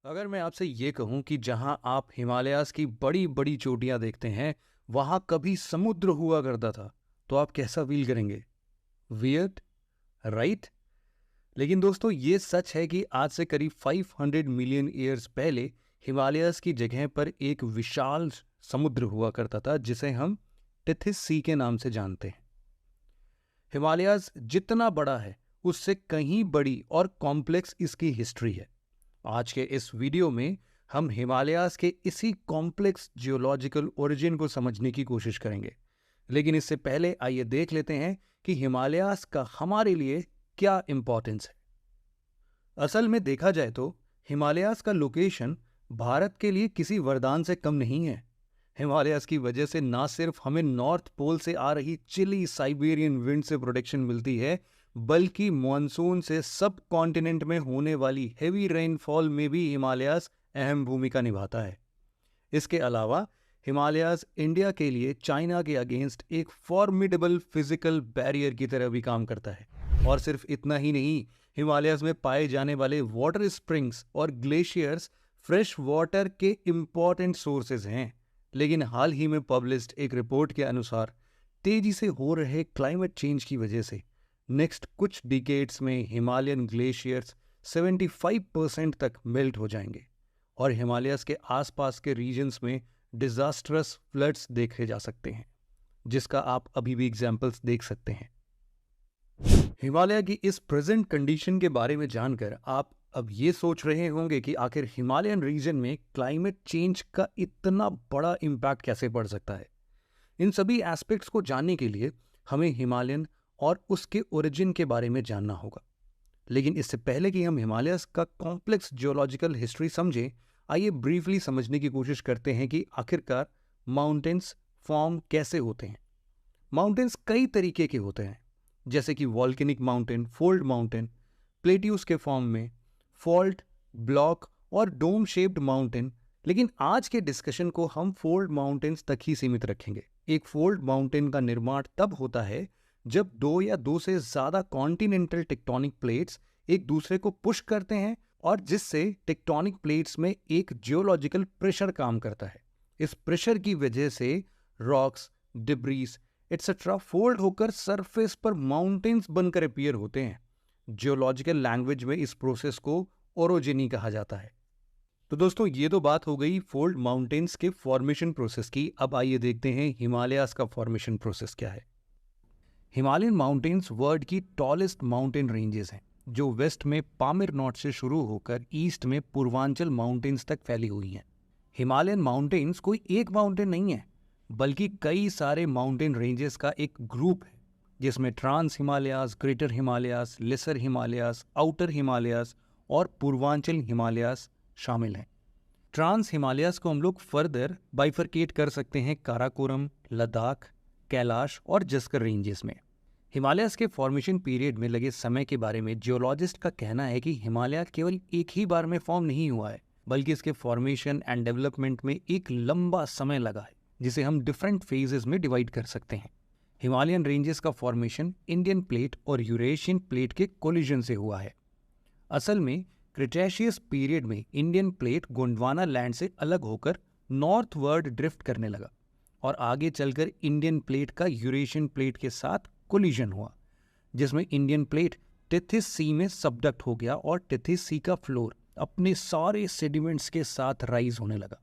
अगर मैं आपसे ये कहूं कि जहां आप हिमालयाज़ की बड़ी बड़ी चोटियां देखते हैं वहां कभी समुद्र हुआ करता था, तो आप कैसा फील करेंगे? Weird, right? लेकिन दोस्तों, ये सच है कि आज से करीब 500 मिलियन ईयर्स पहले हिमालयाज़ की जगह पर एक विशाल समुद्र हुआ करता था जिसे हम टिथिस सी के नाम से जानते हैं। हिमालयाज़ जितना बड़ा है उससे कहीं बड़ी और कॉम्प्लेक्स इसकी हिस्ट्री है। आज के इस वीडियो में हम हिमालयाज के इसी कॉम्प्लेक्स जियोलॉजिकल ओरिजिन को समझने की कोशिश करेंगे। लेकिन इससे पहले आइए देख लेते हैं कि हिमालयाज का हमारे लिए क्या इंपॉर्टेंस है। असल में देखा जाए तो हिमालयाज का लोकेशन भारत के लिए किसी वरदान से कम नहीं है। हिमालयाज की वजह से ना सिर्फ हमें नॉर्थ पोल से आ रही चिली साइबेरियन विंड से प्रोटेक्शन मिलती है, बल्कि मॉनसून से सब कॉन्टिनेंट में होने वाली हेवी रेनफॉल में भी हिमालयाज अहम भूमिका निभाता है। इसके अलावा हिमालयाज इंडिया के लिए चाइना के अगेंस्ट एक फॉर्मिडेबल फिजिकल बैरियर की तरह भी काम करता है। और सिर्फ इतना ही नहीं, हिमालयाज में पाए जाने वाले वाटर स्प्रिंग्स और ग्लेशियर्स फ्रेश वाटर के इम्पॉर्टेंट सोर्सेज हैं। लेकिन हाल ही में पब्लिश्ड एक रिपोर्ट के अनुसार तेजी से हो रहे क्लाइमेट चेंज की वजह से नेक्स्ट कुछ डिकेड्स में हिमालयन ग्लेशियर्स 75% तक मेल्ट हो जाएंगे और हिमालयस के आसपास के रीजन्स में डिजास्ट्रस फ्लड्स देखे जा सकते हैं, जिसका आप अभी भी एग्जाम्पल्स देख सकते हैं। हिमालय की इस प्रेजेंट कंडीशन के बारे में जानकर आप अब ये सोच रहे होंगे कि आखिर हिमालयन रीजन में क्लाइमेट चेंज का इतना बड़ा इम्पैक्ट कैसे पड़ सकता है। इन सभी एस्पेक्ट्स को जानने के लिए हमें हिमालयन और उसके ओरिजिन के बारे में जानना होगा। लेकिन इससे पहले कि हम हिमालयस का कॉम्प्लेक्स जियोलॉजिकल हिस्ट्री समझें, आइए ब्रीफली समझने की कोशिश करते हैं कि आखिरकार माउंटेन्स फॉर्म कैसे होते हैं। माउंटेन्स कई तरीके के होते हैं, जैसे कि volcanic mountain, fold mountain, plateaus के फॉर्म में, फॉल्ट, ब्लॉक और डोम शेप्ड माउंटेन। लेकिन आज के डिस्कशन को हम फोल्ड माउंटेन्स तक ही सीमित रखेंगे। एक फोल्ड माउंटेन का निर्माण तब होता है जब दो या दो से ज्यादा कॉन्टिनेंटल टेक्टोनिक प्लेट्स एक दूसरे को पुश करते हैं और जिससे टेक्टोनिक प्लेट्स में एक जियोलॉजिकल प्रेशर काम करता है। इस प्रेशर की वजह से रॉक्स, डिब्रीज एटसेट्रा फोल्ड होकर सरफेस पर माउंटेन्स बनकर अपीयर होते हैं। जियोलॉजिकल लैंग्वेज में इस प्रोसेस को ओरोजेनी कहा जाता है। तो दोस्तों, ये तो बात हो गई फोल्ड माउंटेन्स के फॉर्मेशन प्रोसेस की। अब आइए देखते हैं हिमालयास का फॉर्मेशन प्रोसेस क्या है। हिमालयन माउंटेन्स वर्ल्ड की टॉलेस्ट माउंटेन रेंजेस हैं, जो वेस्ट में पामिर नॉट से शुरू होकर ईस्ट में पूर्वांचल माउंटेन्स तक फैली हुई हैं। हिमालयन माउंटेन्स कोई एक माउंटेन नहीं है, बल्कि कई सारे माउंटेन रेंजेस का एक ग्रुप है, जिसमें trans Himalayas, greater Himalayas, lesser Himalayas, outer Himalayas और पूर्वांचल हिमालयास शामिल हैं। ट्रांस हिमालयास को हम लोग फर्दर बाइफरकेट कर सकते हैं काराकोरम, लद्दाख, कैलाश और जस्कर रेंजेस में। हिमालयास के फॉर्मेशन पीरियड में लगे समय के बारे में जियोलॉजिस्ट का कहना है कि हिमालय केवल एक ही बार में फॉर्म नहीं हुआ है, बल्कि इसके फॉर्मेशन एंड डेवलपमेंट में एक लंबा समय लगा है, जिसे हम डिफरेंट फेजेस में डिवाइड कर सकते हैं। हिमालयन रेंजेस का फॉर्मेशन इंडियन प्लेट और यूरेशियन प्लेट के कोलिजन से हुआ है। असल में क्रिटेशियस पीरियड में इंडियन प्लेट गोंडवाना लैंड से अलग होकर नॉर्थवर्ड ड्रिफ्ट करने लगा और आगे चलकर इंडियन प्लेट का यूरेशियन प्लेट के साथ कोलिजन हुआ, जिसमें इंडियन प्लेट टिथिस सी में सबडक्ट हो गया और टिथिस सी का फ्लोर अपने सारे सेडिमेंट्स के साथ राइज होने लगा।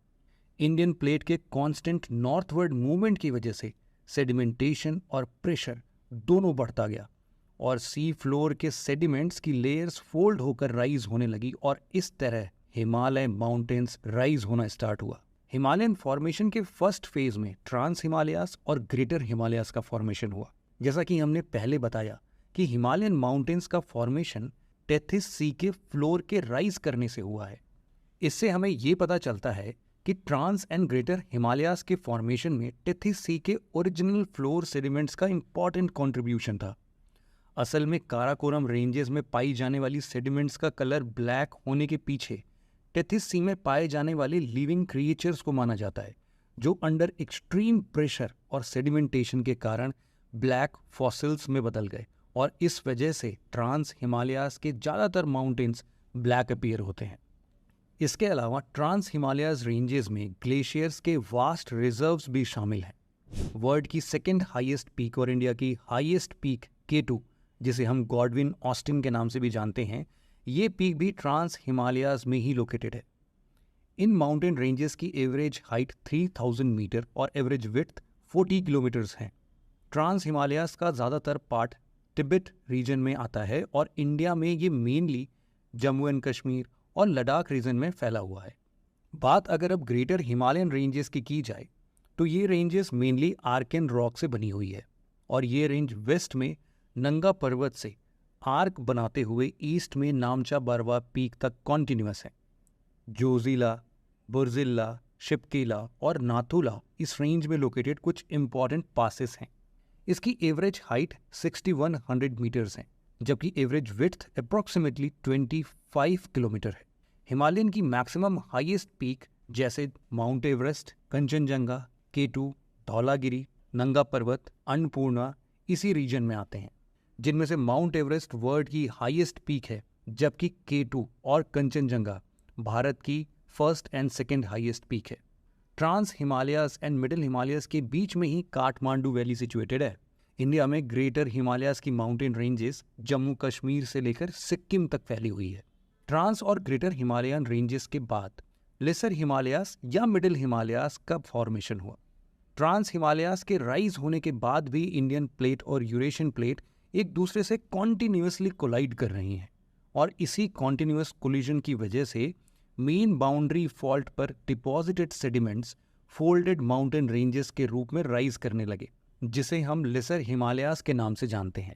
इंडियन प्लेट के कांस्टेंट नॉर्थवर्ड मूवमेंट की वजह से सेडिमेंटेशन और प्रेशर दोनों बढ़ता गया और सी फ्लोर के सेडिमेंट्स की लेयर्स फोल्ड होकर राइज होने लगी और इस तरह हिमालय माउंटेन्स राइज होना स्टार्ट हुआ। हिमालयन फॉर्मेशन के फर्स्ट फेज में ट्रांस हिमालयास और ग्रेटर हिमालयास का फॉर्मेशन हुआ। जैसा कि हमने पहले बताया कि हिमालयन माउंटेन्स का फॉर्मेशन टेथिस सी के फ्लोर के राइज करने से हुआ है। इससे हमें ये पता चलता है कि ट्रांस एंड ग्रेटर हिमालयास के फॉर्मेशन में टेथिस सी के ओरिजिनल फ्लोर सेडिमेंट्स का इंपॉर्टेंट कंट्रीब्यूशन था। असल में काराकोरम रेंजेस में पाई जाने वाली सेडिमेंट्स का कलर ब्लैक होने के पीछे टेथिस सी में पाए जाने वाले लिविंग क्रिएचर्स को माना जाता है, जो अंडर एक्सट्रीम प्रेशर और सेडिमेंटेशन के कारण ब्लैक फॉसिल्स में बदल गए और इस वजह से ट्रांस हिमालयास के ज़्यादातर माउंटेन्स ब्लैक अपीयर होते हैं। इसके अलावा ट्रांस हिमालयाज रेंजेस में ग्लेशियर्स के वास्ट रिजर्व्स भी शामिल हैं। वर्ल्ड की सेकेंड हाईएस्ट पीक और इंडिया की हाईएस्ट पीक K2, जिसे हम गॉडविन ऑस्टिन के नाम से भी जानते हैं, ये पीक भी ट्रांस हिमालयाज में ही लोकेटेड है। इन माउंटेन रेंजेस की एवरेज हाइट 3000 मीटर और एवरेज विड्थ 40 किलोमीटर्स है। ट्रांस हिमालयाज का ज़्यादातर पार्ट तिब्बत रीजन में आता है और इंडिया में ये मेनली जम्मू एंड कश्मीर और लद्दाख रीजन में फैला हुआ है। बात अगर अब ग्रेटर हिमालयन रेंजेस की जाए तो ये रेंजेस मेनली आर्कन रॉक से बनी हुई है और ये रेंज वेस्ट में नंगा पर्वत से आर्क बनाते हुए ईस्ट में नामचा बरवा पीक तक कॉन्टिन्यूअस है। जोजिला, बुर्जिल्ला, शिपकीला और नाथुला इस रेंज में लोकेटेड कुछ इंपॉर्टेंट पासेस हैं। इसकी एवरेज हाइट 6100 मीटर्स है, जबकि एवरेज विड्थ अप्रॉक्सीमेटली 25 किलोमीटर है। हिमालयन की मैक्सिमम हाईएस्ट पीक जैसे mount Everest, Kanchenjunga, K2, Dhaulagiri, नंगा पर्वत, अन्नपूर्णा इसी रीजन में आते हैं, जिनमें से माउंट एवरेस्ट वर्ल्ड की हाईएस्ट पीक है, जबकि K2 और कंचनजंगा भारत की first and second highest peak है। Trans Himalayas and middle Himalayas के बीच में ही काठमांडू वैली सिचुएटेड है। इंडिया में ग्रेटर हिमालयाज की माउंटेन रेंजेस जम्मू कश्मीर से लेकर सिक्किम तक फैली हुई है। ट्रांस और ग्रेटर हिमालयन रेंजेस के बाद लेसर हिमालयाज या मिडिल हिमालयाज का फॉर्मेशन हुआ। ट्रांस हिमालयाज के राइज होने के बाद भी इंडियन प्लेट और यूरेशियन प्लेट एक दूसरे से कॉन्टिन्यूसली कोलाइड कर रही हैं और इसी कॉन्टिन्यूस कोलिजन की वजह से मेन बाउंड्री फॉल्ट पर deposited sediments folded mountain ranges के रूप में राइज करने लगे, जिसे हम लेसर हिमालयाज के नाम से जानते हैं।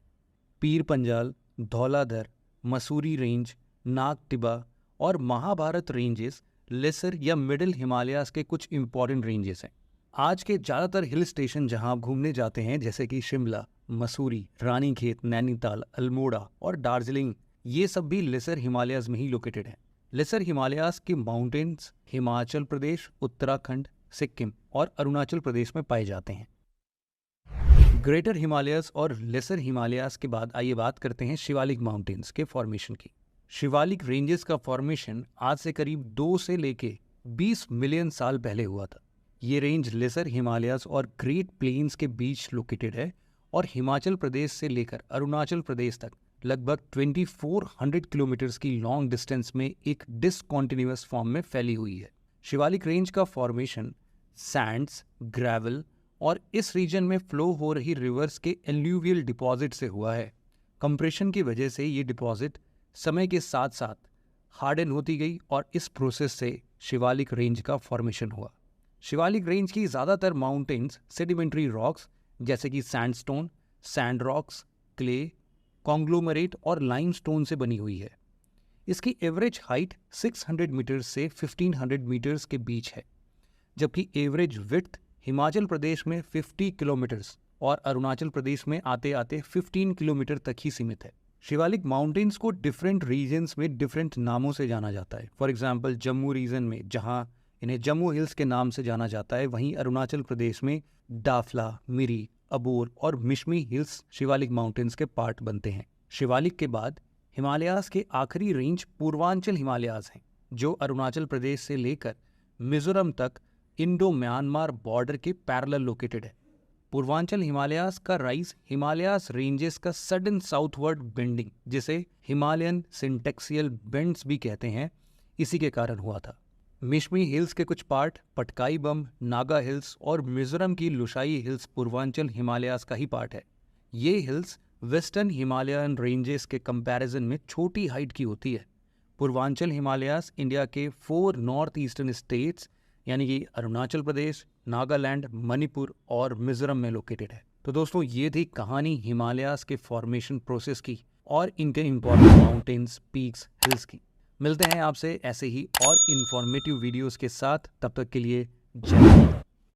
पीर पंजाल, धौलाधर, मसूरी रेंज, नाग टिबा और महाभारत रेंजेस लेसर या मिडिल हिमालयाज के कुछ इंपॉर्टेंट रेंजेस हैं। आज के ज़्यादातर हिल स्टेशन जहां आप घूमने जाते हैं, जैसे कि शिमला, मसूरी, रानीखेत, नैनीताल, अल्मोड़ा और दार्जिलिंग, ये सब भी लेसर हिमालयाज में ही लोकेटेड हैं। लेसर हिमालयाज के माउंटेन्स हिमाचल प्रदेश, उत्तराखंड, सिक्किम और अरुणाचल प्रदेश में पाए जाते हैं। ग्रेटर हिमालयाज और लेसर हिमालयाज के बाद आइए बात करते हैं शिवालिक माउंटेन्स के फॉर्मेशन की। शिवालिक रेंजेस का फॉर्मेशन आज से करीब 2 से लेके 20 मिलियन साल पहले हुआ था। ये रेंज लेसर हिमालयाज और ग्रेट प्लेन्स के बीच लोकेटेड है और हिमाचल प्रदेश से लेकर अरुणाचल प्रदेश तक लगभग 2400 किलोमीटर्स की लॉन्ग डिस्टेंस में एक डिसकॉन्टिन्यूअस फॉर्म में फैली हुई है। शिवालिक रेंज का फॉर्मेशन सैंड्स, ग्रेवल और इस रीजन में फ्लो हो रही रिवर्स के एल्यूवियल डिपॉजिट से हुआ है। कंप्रेशन की वजह से ये डिपॉजिट समय के साथ साथ हार्डन होती गई और इस प्रोसेस से शिवालिक रेंज का फॉर्मेशन हुआ। शिवालिक रेंज की ज़्यादातर माउंटेन्स सेडिमेंट्री रॉक्स जैसे कि sandstone, sand rocks, clay, conglomerate और लाइमस्टोन से बनी हुई है। इसकी एवरेज हाइट 600 मीटर्स से 1500 मीटर्स के बीच है, जबकि एवरेज विड्थ हिमाचल प्रदेश में 50 किलोमीटर्स और अरुणाचल प्रदेश में आते आते 15 किलोमीटर तक ही सीमित है। शिवालिक माउंटेन्स को डिफरेंट रीजन्स में डिफरेंट नामों से जाना जाता है। फॉर एग्जांपल जम्मू रीजन में जहां इन्हें जम्मू हिल्स के नाम से जाना जाता है, वहीं अरुणाचल प्रदेश में डाफला, मिरी, अबोर और मिशमी हिल्स शिवालिक माउंटेन्स के पार्ट बनते हैं। शिवालिक के बाद हिमालयाज के आखिरी रेंज पूर्वांचल हिमालयाज हैं, जो अरुणाचल प्रदेश से लेकर मिजोरम तक इंडो म्यांमार बॉर्डर के पैरेलल लोकेटेड है। पूर्वांचल हिमालयाज का राइज हिमालयाज रेंजेस का सडन साउथवर्ड बेंडिंग, जिसे हिमालयन सिंटेक्सियल बेंड्स भी कहते हैं, इसी के कारण हुआ था। मिशमी हिल्स के कुछ पार्ट पटकाई बम, नागा हिल्स और मिजोरम की लुशाई हिल्स पूर्वांचल हिमालयाज का ही पार्ट है। ये हिल्स वेस्टर्न हिमालयन रेंजेस के कंपैरिजन में छोटी हाइट की होती है। पूर्वांचल हिमालयाज इंडिया के 4 नॉर्थ ईस्टर्न स्टेट्स यानी कि अरुणाचल प्रदेश, नागालैंड, मणिपुर और मिजोरम में लोकेटेड है। तो दोस्तों, ये थी कहानी हिमालयाज के फॉर्मेशन प्रोसेस की और इनके इंपॉर्टेंट माउंटेन्स, पीक्स, हिल्स की। मिलते हैं आपसे ऐसे ही और इन्फॉर्मेटिव वीडियोस के साथ। तब तक के लिए जय हिंद।